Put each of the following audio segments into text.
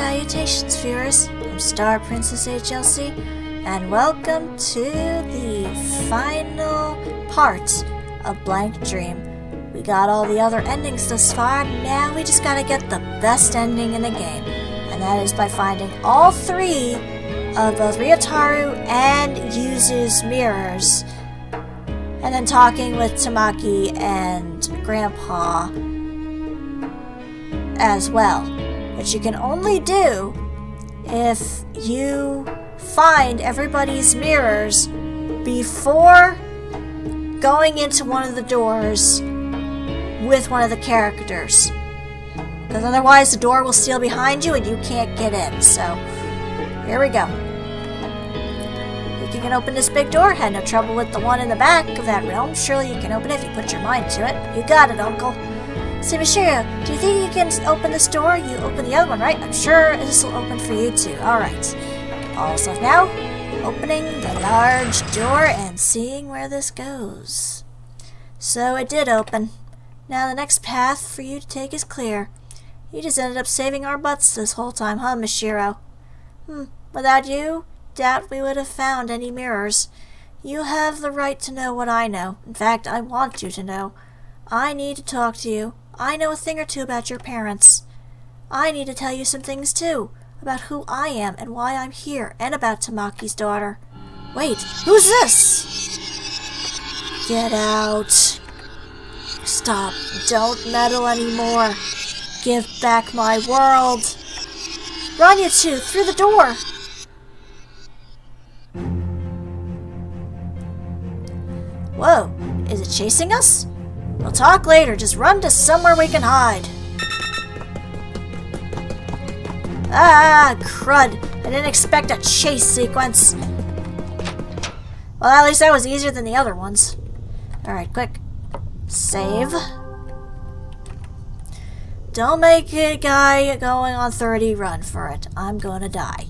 Salutations, viewers. I'm StarPrincessHLC, and welcome to the final part of Blank Dream. We got all the other endings thus far, now we just gotta get the best ending in the game, and that is by finding all three of both Ryotaro and Yuzu's mirrors, and then talking with Tamaki and Grandpa as well. Which you can only do if you find everybody's mirrors before going into one of the doors with one of the characters. Because otherwise the door will seal behind you and you can't get in. So, here we go. You can open this big door. Had no trouble with the one in the back of that realm. Surely you can open it if you put your mind to it. You got it, Uncle. Say, Mishiro, do you think you can open this door? You open the other one, right? I'm sure this will open for you too. Alright. All stuff now. Opening the large door and seeing where this goes. So it did open. Now the next path for you to take is clear. You just ended up saving our butts this whole time, huh, Mishiro? Without you, doubt we would have found any mirrors. You have the right to know what I know. In fact, I want you to know. I need to talk to you. I know a thing or two about your parents. I need to tell you some things too, about who I am and why I'm here, and about Tamaki's daughter. Wait, who's this? Get out. Stop. Don't meddle anymore. Give back my world. Run, you two, through the door. Whoa, is it chasing us? We'll talk later. Just run to somewhere we can hide. Ah, crud. I didn't expect a chase sequence. Well, at least that was easier than the other ones. Alright, quick. Save. Don't make a guy going on 30 run for it. I'm gonna die.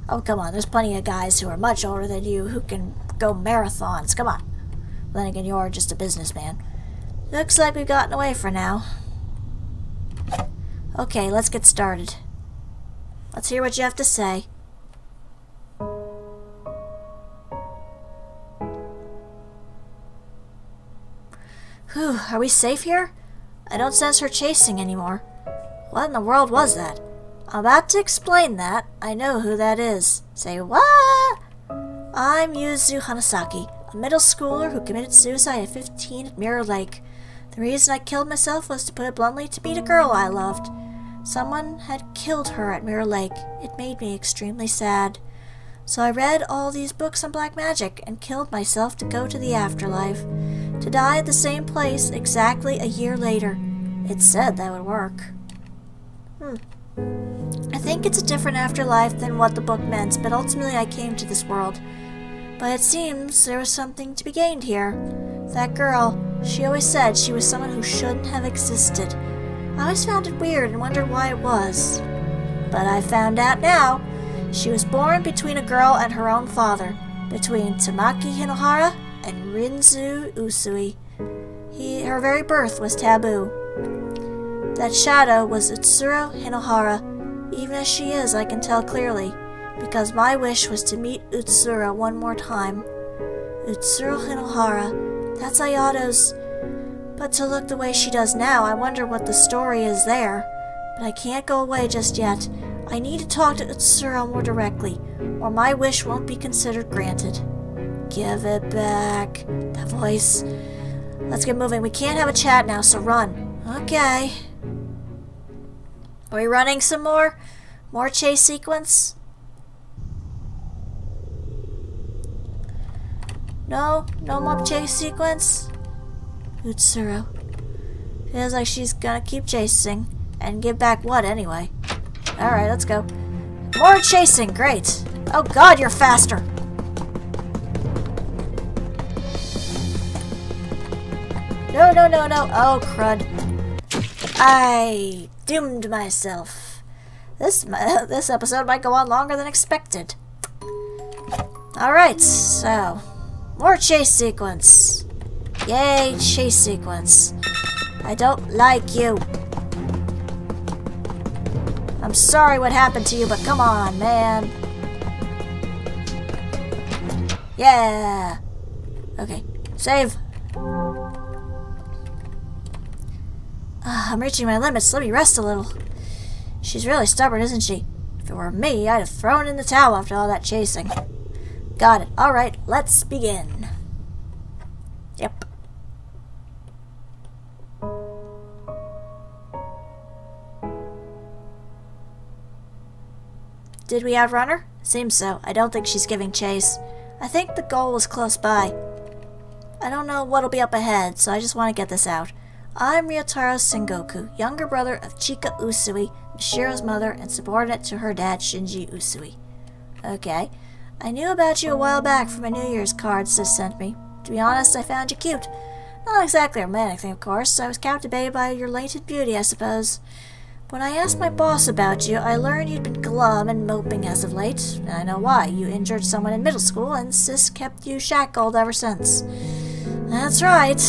Oh, come on. There's plenty of guys who are much older than you who can go marathons. Come on. Then again, you're just a businessman. Looks like we've gotten away for now. Okay, let's get started. Let's hear what you have to say. Whew, are we safe here? I don't sense her chasing anymore. What in the world was that? I'm about to explain that. I know who that is. Say what? I'm Yuzu Hanasaki, a middle schooler who committed suicide at 15 at Mirror Lake. The reason I killed myself was, to put it bluntly, to beat a girl I loved. Someone had killed her at Mirror Lake. It made me extremely sad. So I read all these books on black magic and killed myself to go to the afterlife. To die at the same place exactly a year later. It said that would work. I think it's a different afterlife than what the book meant, but ultimately I came to this world. But it seems there was something to be gained here. That girl, she always said she was someone who shouldn't have existed. I always found it weird and wondered why it was. But I found out now. She was born between a girl and her own father, between Tamaki Hinohara and Rinzu Usui. Her very birth was taboo. That shadow was Utsuro Hinohara. Even as she is, I can tell clearly, because my wish was to meet Utsuro one more time. Utsuro Hinohara. That's Ayato's. But to look the way she does now, I wonder what the story is there. But I can't go away just yet. I need to talk to Utsuro more directly, or my wish won't be considered granted. Give it back. That voice. Let's get moving. We can't have a chat now, so run. Okay. Are we running some more? More chase sequence? No? No more chase sequence? Utsuro. Feels like she's gonna keep chasing. And give back what, anyway? Alright, let's go. More chasing! Great! Oh god, you're faster! No, no, no, no! Oh, crud. I doomed myself. This episode might go on longer than expected. Alright, so... more chase sequence. Yay, chase sequence. I don't like you. I'm sorry what happened to you, but come on, man. Yeah. Okay, save. I'm reaching my limits. Let me rest a little. She's really stubborn, isn't she? If it were me, I'd have thrown in the towel after all that chasing. Got it. Alright, let's begin. Yep. Did we outrun her? Seems so. I don't think she's giving chase. I think the goal was close by. I don't know what'll be up ahead, so I just want to get this out. I'm Ryotaro Sengoku, younger brother of Chika Usui, Mishiro's mother, and subordinate to her dad, Shinji Usui. Okay. I knew about you a while back from a New Year's card Sis sent me. To be honest, I found you cute. Not exactly a romantic thing, of course. I was captivated by your latent beauty, I suppose. When I asked my boss about you, I learned you'd been glum and moping as of late. And I know why. You injured someone in middle school, and Sis kept you shackled ever since. That's right.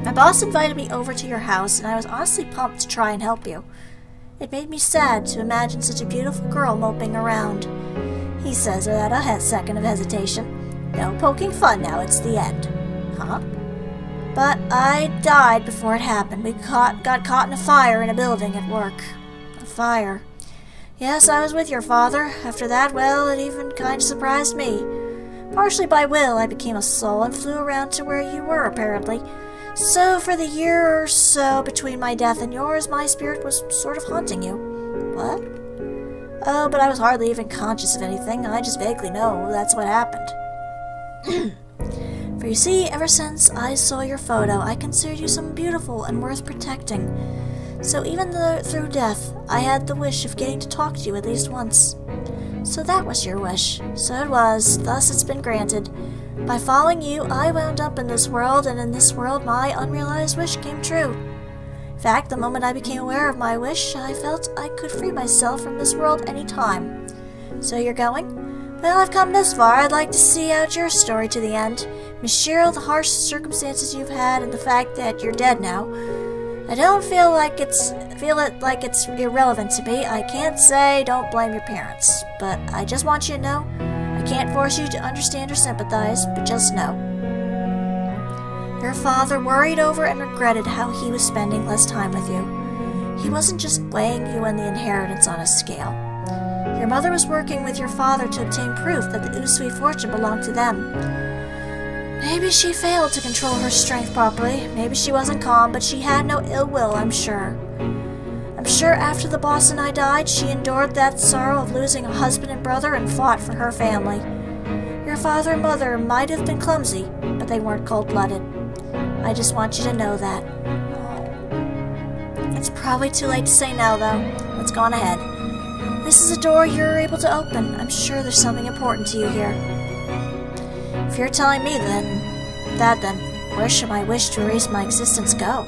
My boss invited me over to your house, and I was honestly pumped to try and help you. It made me sad to imagine such a beautiful girl moping around. He says without a second of hesitation. No poking fun now, it's the end. Huh? But I died before it happened. We got caught in a fire in a building at work. A fire. Yes, I was with your father. After that, well, it even kind of surprised me. Partially by will, I became a soul and flew around to where you were, apparently. So, for the year or so between my death and yours, my spirit was sort of haunting you. What? Oh, but I was hardly even conscious of anything. I just vaguely know that's what happened. For you see, ever since I saw your photo, I considered you someone beautiful and worth protecting. So even though through death, I had the wish of getting to talk to you at least once. So that was your wish. So it was, thus it's been granted. By following you, I wound up in this world, and in this world my unrealized wish came true. In fact, the moment I became aware of my wish, I felt I could free myself from this world any time. So you're going? Well, I've come this far. I'd like to see out your story to the end. Mishiro, the harsh circumstances you've had, and the fact that you're dead now. I don't feel it like it's irrelevant to me. I can't say don't blame your parents, but I just want you to know, I can't force you to understand or sympathize, but just know. Your father worried over and regretted how he was spending less time with you. He wasn't just weighing you and the inheritance on a scale. Your mother was working with your father to obtain proof that the Usui fortune belonged to them. Maybe she failed to control her strength properly. Maybe she wasn't calm, but she had no ill will, I'm sure. I'm sure after the boss and I died, she endured that sorrow of losing a husband and brother and fought for her family. Your father and mother might have been clumsy, but they weren't cold-blooded. I just want you to know that. It's probably too late to say now, though. Let's go on ahead. This is a door you're able to open. I'm sure there's something important to you here. If you're telling me then, where should my wish to erase my existence go?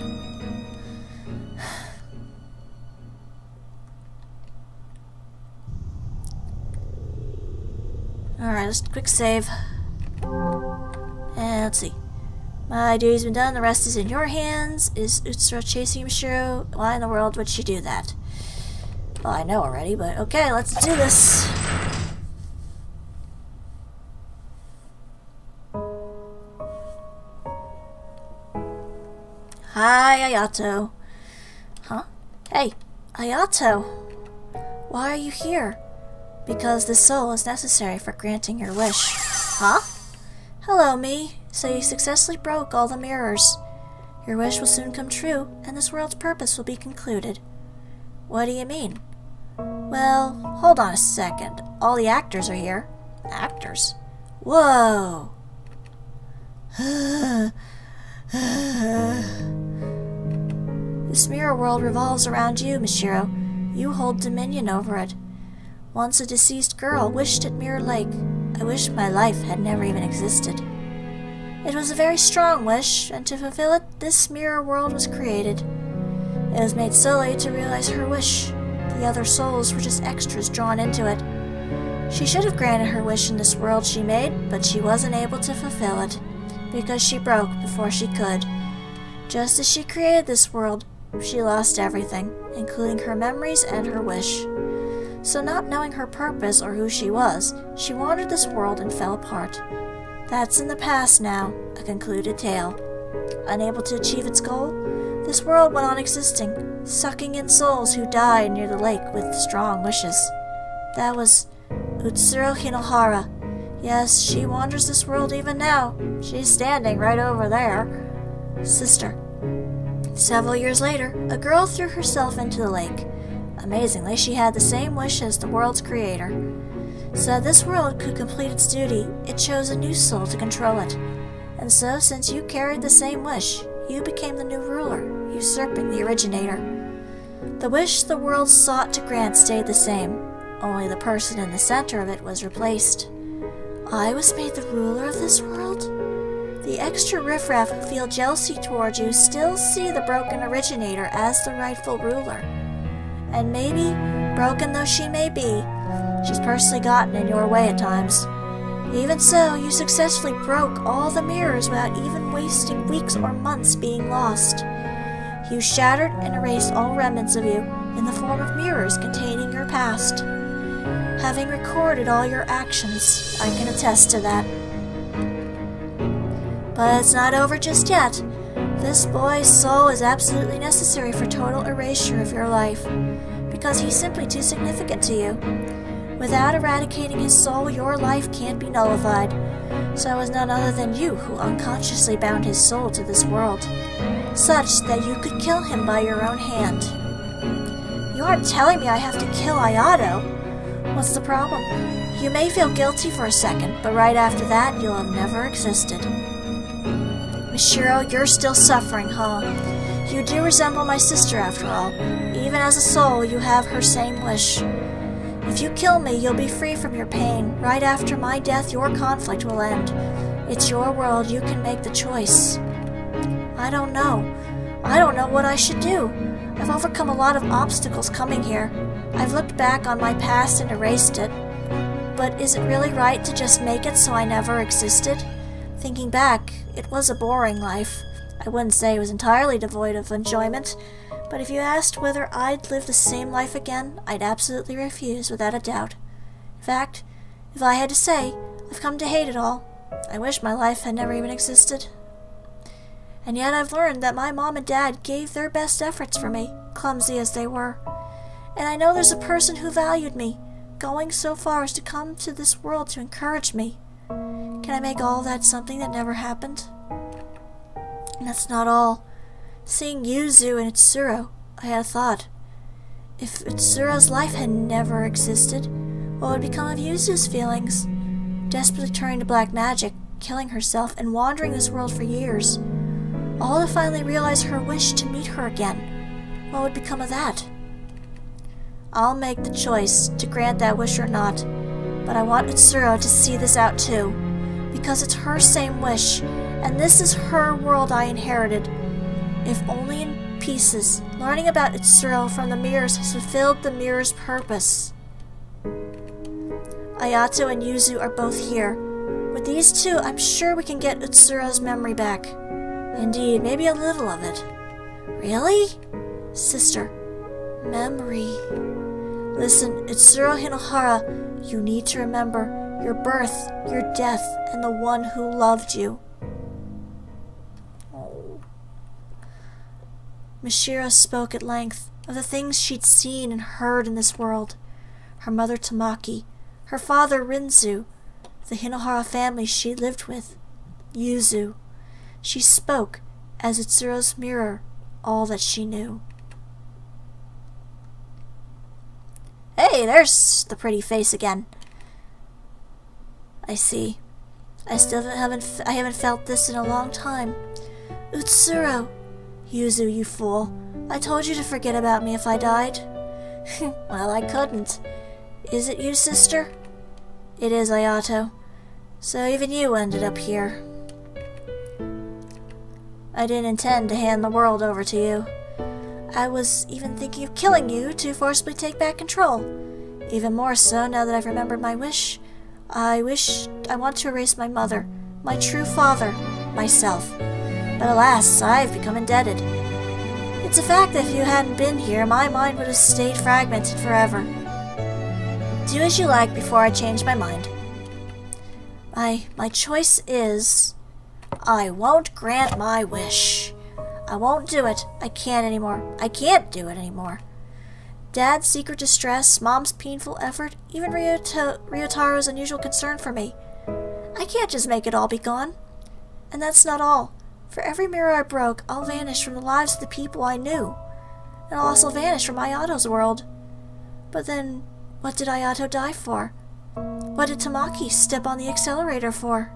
Alright, let's quick save. And let's see. My duty's been done, the rest is in your hands. Is Utsuro chasing Mishiro? Why in the world would she do that? Well, I know already, but okay, let's do this. Hi, Ayato. Huh? Hey, Ayato. Why are you here? Because this soul is necessary for granting your wish. Huh? Hello, me. So you successfully broke all the mirrors. Your wish will soon come true, and this world's purpose will be concluded. What do you mean? Well, hold on a second. All the actors are here. Actors? Whoa! This mirror world revolves around you, Mishiro. You hold dominion over it. Once a deceased girl wished at Mirror Lake. I wish my life had never even existed. It was a very strong wish, and to fulfill it, this mirror world was created. It was made solely to realize her wish. The other souls were just extras drawn into it. She should have granted her wish in this world she made, but she wasn't able to fulfill it, because she broke before she could. Just as she created this world, She lost everything, including her memories and her wish. So not knowing her purpose or who she was, she wandered this world and fell apart. That's in the past now, a concluded tale. Unable to achieve its goal, this world went on existing, sucking in souls who died near the lake with strong wishes. That was Utsuro Hinohara. Yes, she wanders this world even now. She's standing right over there. Sister. Several years later, a girl threw herself into the lake. Amazingly, she had the same wish as the world's creator. So that this world could complete its duty, it chose a new soul to control it. And so, since you carried the same wish, you became the new ruler, usurping the originator. The wish the world sought to grant stayed the same, only the person in the center of it was replaced. I was made the ruler of this world? The extra riffraff who feel jealousy towards you still see the broken originator as the rightful ruler. And maybe, broken though she may be, she's personally gotten in your way at times. Even so, you successfully broke all the mirrors without even wasting weeks or months being lost. You shattered and erased all remnants of you in the form of mirrors containing your past. Having recorded all your actions, I can attest to that. But it's not over just yet. This boy's soul is absolutely necessary for total erasure of your life, because he's simply too significant to you. Without eradicating his soul, your life can't be nullified. So it was none other than you who unconsciously bound his soul to this world, such that you could kill him by your own hand. You aren't telling me I have to kill Ayato? What's the problem? You may feel guilty for a second, but right after that, you'll have never existed. Mishiro, you're still suffering, huh? You do resemble my sister after all. Even as a soul, you have her same wish. If you kill me, you'll be free from your pain. Right after my death, your conflict will end. It's your world, you can make the choice. I don't know. I don't know what I should do. I've overcome a lot of obstacles coming here. I've looked back on my past and erased it. But is it really right to just make it so I never existed? Thinking back, it was a boring life. I wouldn't say it was entirely devoid of enjoyment, but if you asked whether I'd live the same life again, I'd absolutely refuse without a doubt. In fact, if I had to say, I've come to hate it all. I wish my life had never even existed. And yet I've learned that my mom and dad gave their best efforts for me, clumsy as they were. And I know there's a person who valued me, going so far as to come to this world to encourage me. Can I make all that something that never happened? And that's not all. Seeing Yuzu and Utsuro, I had a thought. If Utsuro's life had never existed, what would become of Yuzu's feelings? Desperately turning to black magic, killing herself, and wandering this world for years, all to finally realize her wish to meet her again. What would become of that? I'll make the choice to grant that wish or not, but I want Utsuro to see this out too, because it's her same wish, and this is her world I inherited. If only in pieces, learning about Utsuro from the mirrors has fulfilled the mirror's purpose. Ayato and Yuzu are both here. With these two, I'm sure we can get Utsuro's memory back. Indeed, maybe a little of it. Really? Sister. Memory. Listen, Utsuro Hinohara, you need to remember your birth, your death, and the one who loved you. Oh. Mishiro spoke at length of the things she'd seen and heard in this world. Her mother Tamaki, her father Rinzu, the Hinohara family she lived with, Yuzu. She spoke, as Utsuro's mirror, all that she knew. Hey, there's the pretty face again. I see. I haven't felt this in a long time. Utsuro! Yuzu, you fool. I told you to forget about me if I died. Well, I couldn't. Is it you, sister? It is, Ayato. So even you ended up here. I didn't intend to hand the world over to you. I was even thinking of killing you to forcibly take back control. Even more so now that I've remembered my wish. I want to erase my mother, my true father, myself. But alas, I've become indebted. It's a fact that if you hadn't been here, my mind would have stayed fragmented forever. Do as you like before I change my mind. My choice is... I won't grant my wish. I won't do it. I can't anymore. I can't do it anymore. Dad's secret distress, Mom's painful effort, even Ryotaro's unusual concern for me. I can't just make it all be gone. And that's not all. For every mirror I broke, I'll vanish from the lives of the people I knew. And I'll also vanish from Ayato's world. But then, what did Ayato die for? What did Tamaki step on the accelerator for?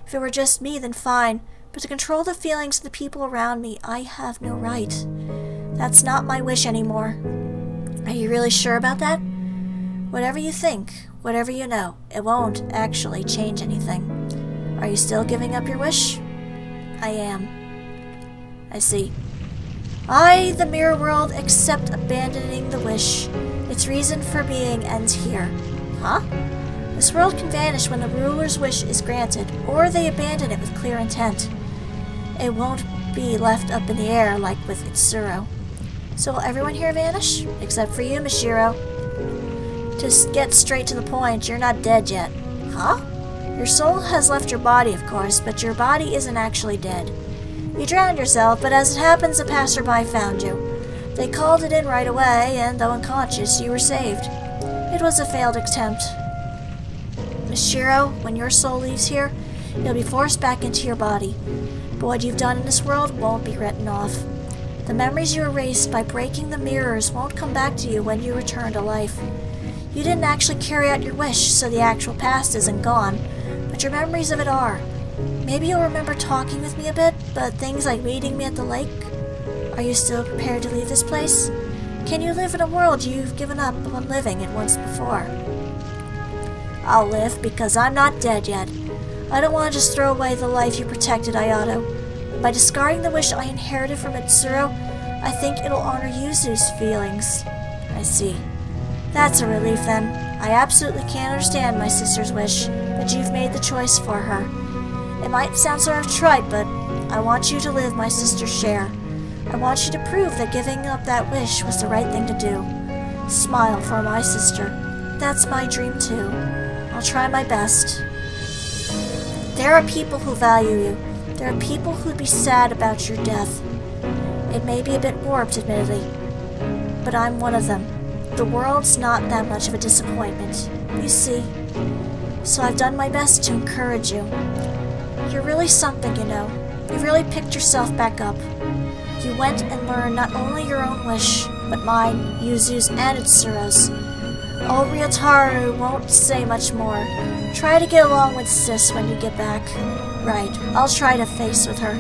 If it were just me, then fine. But to control the feelings of the people around me, I have no right. That's not my wish anymore. Are you really sure about that? Whatever you think, whatever you know, it won't actually change anything. Are you still giving up your wish? I am. I see. I, the mirror world, accept abandoning the wish. Its reason for being ends here. Huh? This world can vanish when the ruler's wish is granted, or they abandon it with clear intent. It won't be left up in the air like with Itsuro. So will everyone here vanish? Except for you, Mishiro. To get straight to the point, you're not dead yet. Huh? Your soul has left your body, of course, but your body isn't actually dead. You drowned yourself, but as it happens, a passerby found you. They called it in right away, and though unconscious, you were saved. It was a failed attempt. Mishiro, when your soul leaves here, you'll be forced back into your body. But what you've done in this world won't be written off. The memories you erased by breaking the mirrors won't come back to you when you return to life. You didn't actually carry out your wish, so the actual past isn't gone, but your memories of it are. Maybe you'll remember talking with me a bit, but things like meeting me at the lake? Are you still prepared to leave this place? Can you live in a world you've given up on living in once before? I'll live because I'm not dead yet. I don't want to just throw away the life you protected, Ayato. By discarding the wish I inherited from Itsuro, I think it'll honor Yuzu's feelings. I see. That's a relief then. I absolutely can't understand my sister's wish, but you've made the choice for her. It might sound sort of trite, but I want you to live my sister's share. I want you to prove that giving up that wish was the right thing to do. Smile for my sister. That's my dream too. I'll try my best. There are people who value you. There are people who'd be sad about your death. It may be a bit warped, admittedly, but I'm one of them. The world's not that much of a disappointment, you see. So I've done my best to encourage you. You're really something, you know. You've really picked yourself back up. You went and learned not only your own wish, but mine, Yuzu's, and Itsuro's. Old Ryotaro won't say much more. Try to get along with Sis when you get back. Right, I'll try to face with her.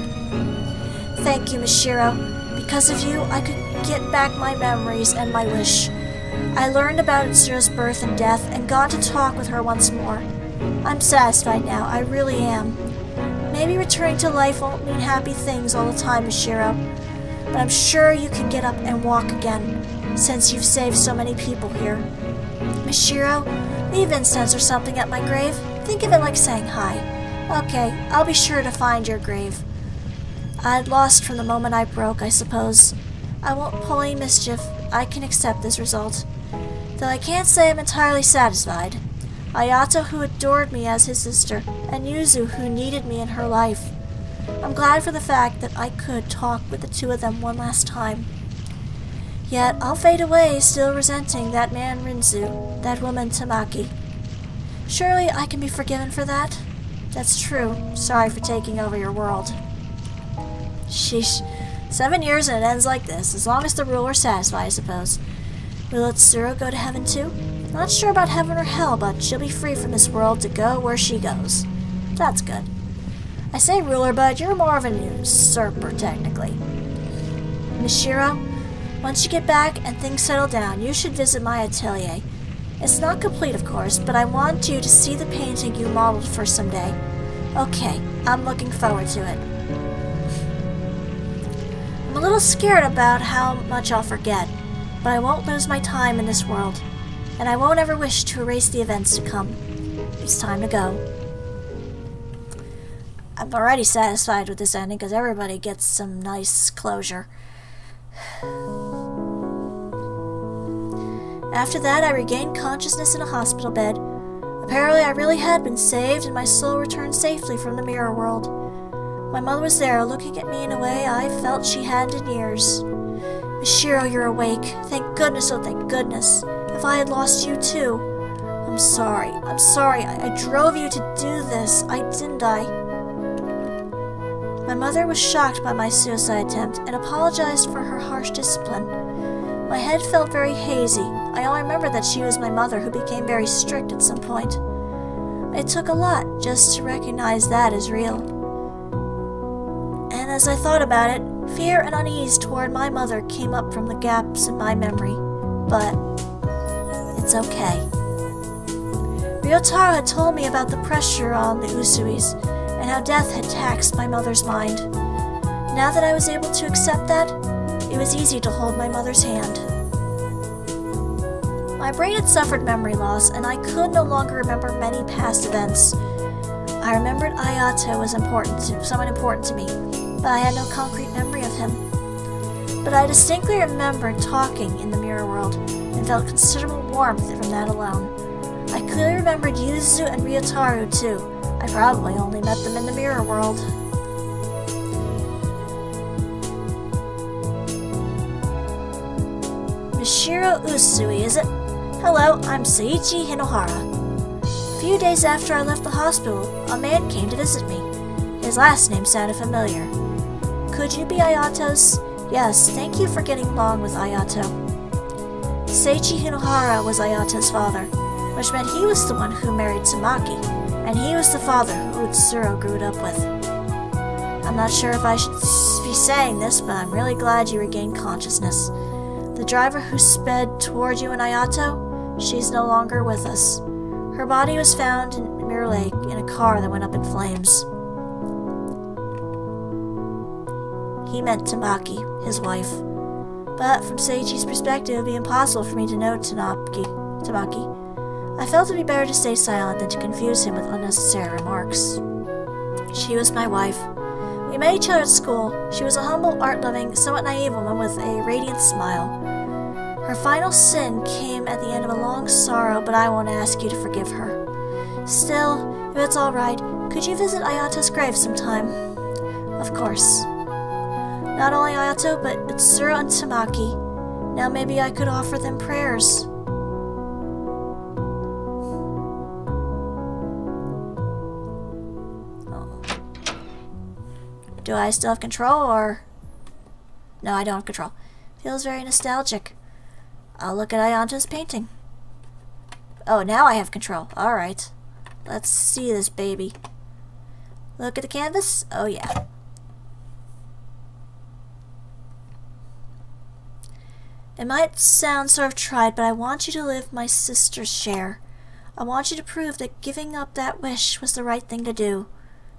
Thank you, Mishiro. Because of you, I could get back my memories and my wish. I learned about Itsuro's birth and death and got to talk with her once more. I'm satisfied now, I really am. Maybe returning to life won't mean happy things all the time, Mishiro, but I'm sure you can get up and walk again, since you've saved so many people here. Mishiro, leave incense or something at my grave. Think of it like saying hi. Okay, I'll be sure to find your grave. I'd lost from the moment I broke, I suppose. I won't pull any mischief. I can accept this result. Though I can't say I'm entirely satisfied. Ayato, who adored me as his sister, and Yuzu, who needed me in her life. I'm glad for the fact that I could talk with the two of them one last time. Yet I'll fade away, still resenting that man Rinzu, that woman Tamaki. Surely I can be forgiven for that? That's true. Sorry for taking over your world. Sheesh. 7 years and it ends like this, as long as the ruler's satisfied, I suppose. Will Itsuro go to heaven too? Not sure about heaven or hell, but she'll be free from this world to go where she goes. That's good. I say ruler, but you're more of a usurper, technically. Mishiro, once you get back and things settle down, you should visit my atelier. It's not complete, of course, but I want you to see the painting you modeled for someday. Okay, I'm looking forward to it. I'm a little scared about how much I'll forget, but I won't lose my time in this world, and I won't ever wish to erase the events to come. It's time to go. I'm already satisfied with this ending because everybody gets some nice closure. After that, I regained consciousness in a hospital bed. Apparently, I really had been saved and my soul returned safely from the mirror world. My mother was there, looking at me in a way I felt she hadn't in years. Michiro, you're awake. Thank goodness, oh thank goodness. If I had lost you too. I'm sorry. I drove you to do this. Didn't I? My mother was shocked by my suicide attempt and apologized for her harsh discipline. My head felt very hazy. I only remember that she was my mother who became very strict at some point. It took a lot just to recognize that as real. And as I thought about it, fear and unease toward my mother came up from the gaps in my memory. But it's okay. Ryotaro had told me about the pressure on the Usuis, and how death had taxed my mother's mind. Now that I was able to accept that, it was easy to hold my mother's hand. My brain had suffered memory loss, and I could no longer remember many past events. I remembered Ayato was someone important to me, but I had no concrete memory of him. But I distinctly remembered talking in the mirror world, and felt considerable warmth from that alone. I clearly remembered Yuzu and Ryotaro too. I probably only met them in the mirror world. Michiro Usui, is it? Hello, I'm Seiichi Hinohara. A few days after I left the hospital, a man came to visit me. His last name sounded familiar. Could you be Ayato's? Yes, thank you for getting along with Ayato. Seiichi Hinohara was Ayato's father, which meant he was the one who married Tamaki, and he was the father who Utsuro grew up with. I'm not sure if I should be saying this, but I'm really glad you regained consciousness. The driver who sped toward you and Ayato, she's no longer with us. Her body was found in Mirror Lake in a car that went up in flames. He meant Tamaki, his wife. But from Seiichi's perspective, it would be impossible for me to know Tamaki. I felt it would be better to stay silent than to confuse him with unnecessary remarks. She was my wife. We met each other at school. She was a humble, art-loving, somewhat naive woman with a radiant smile. Her final sin came at the end of a long sorrow, but I won't ask you to forgive her. Still, if it's all right, could you visit Ayato's grave sometime? Of course. Not only Ayato, but Utsuro and Tamaki. Now maybe I could offer them prayers. Do I still have control, or... No, I don't have control. Feels very nostalgic. I'll look at Ayato's painting. Oh, now I have control. Alright. Let's see this baby. Look at the canvas? Oh, yeah. It might sound sort of tried, but I want you to live my sister's share. I want you to prove that giving up that wish was the right thing to do.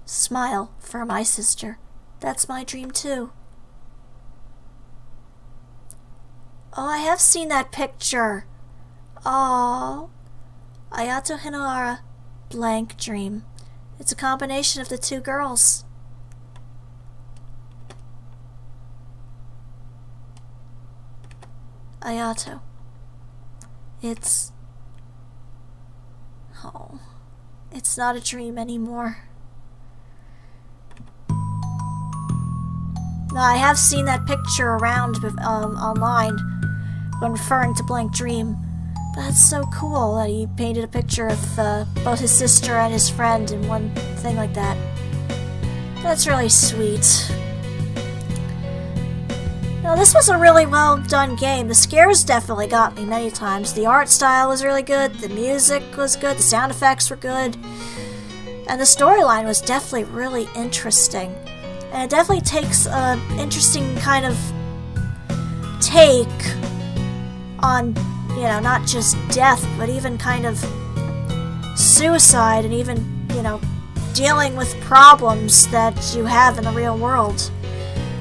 Smile for my sister. That's my dream too. Oh, I have seen that picture. Aww. Ayato Hinohara, blank dream. It's a combination of the two girls. Ayato. It's... Oh. It's not a dream anymore. No, I have seen that picture around online when referring to Blank Dream. But that's so cool that he painted a picture of both his sister and his friend in one thing like that. That's really sweet. No, this was a really well done game. The scares definitely got me many times. The art style was really good, the music was good, the sound effects were good, and the storyline was definitely really interesting. And it definitely takes an interesting kind of take on, you know, not just death, but even kind of suicide and even, you know, dealing with problems that you have in the real world.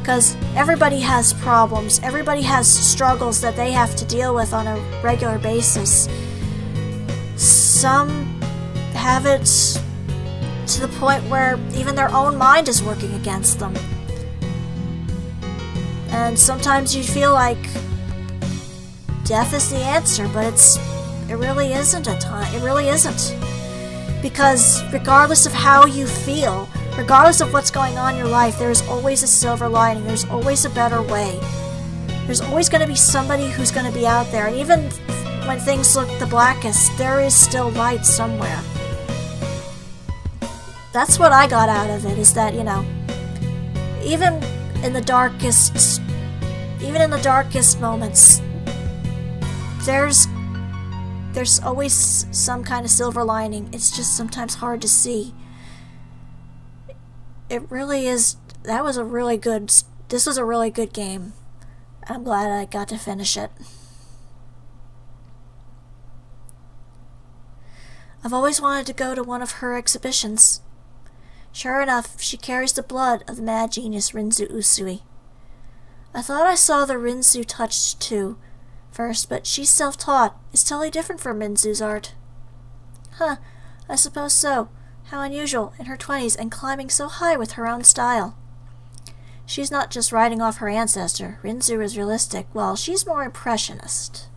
Because everybody has problems, everybody has struggles that they have to deal with on a regular basis. Some have it to to the point where even their own mind is working against them. And sometimes you feel like death is the answer, but it really isn't at times. It really isn't. Because regardless of how you feel, regardless of what's going on in your life, there's always a silver lining. There's always a better way. There's always going to be somebody who's going to be out there. And even when things look the blackest, there is still light somewhere. That's what I got out of it, is that, you know, even in the darkest moments, there's always some kind of silver lining. It's just sometimes hard to see. It really is. This was a really good game. I'm glad I got to finish it. I've always wanted to go to one of her exhibitions. Sure enough, she carries the blood of the mad genius Rinzu Usui. I thought I saw the Rinzu touch too first, but she's self-taught. It's totally different from Rinzu's art. Huh, I suppose so. How unusual, in her 20s and climbing so high with her own style. She's not just riding off her ancestor. Rinzu is realistic, while she's more impressionist.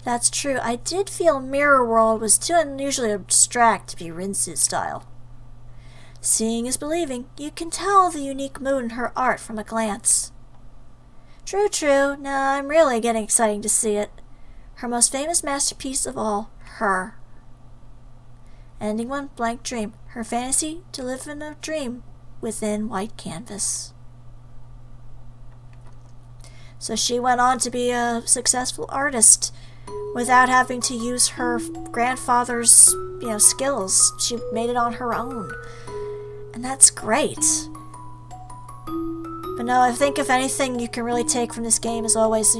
That's true. I did feel Mirror World was too unusually abstract to be Rinzu's style. Seeing is believing. You can tell the unique mood in her art from a glance. True, true. Now I'm really getting excited to see it. Her most famous masterpiece of all, her. Ending one, blank dream. Her fantasy to live in a dream within white canvas. So she went on to be a successful artist without having to use her grandfather's, skills. She made it on her own. And that's great. But no, I think if anything you can really take from this game is always,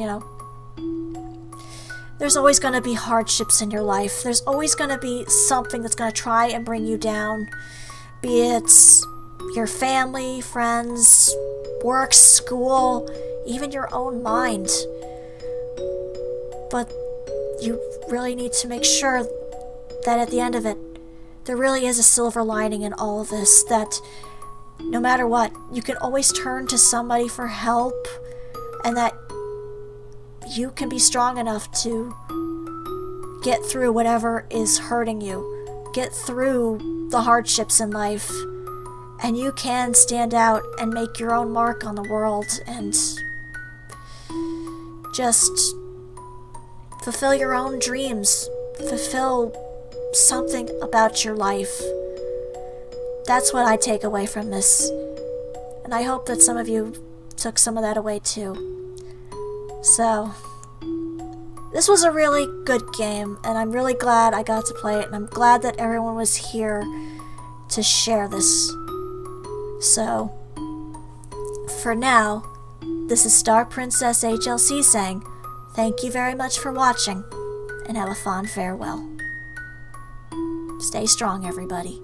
there's always going to be hardships in your life. There's always going to be something that's going to try and bring you down. Be it your family, friends, work, school, even your own mind. But you really need to make sure that at the end of it, there really is a silver lining in all of this, that no matter what, you can always turn to somebody for help, and that you can be strong enough to get through whatever is hurting you, get through the hardships in life, and you can stand out and make your own mark on the world and just fulfill your own dreams, fulfill something about your life. That's what I take away from this. And I hope that some of you took some of that away too. So, this was a really good game, and I'm really glad I got to play it, and I'm glad that everyone was here to share this. So, for now, this is StarPrincessHLC saying, thank you very much for watching, and have a fond farewell. Stay strong, everybody.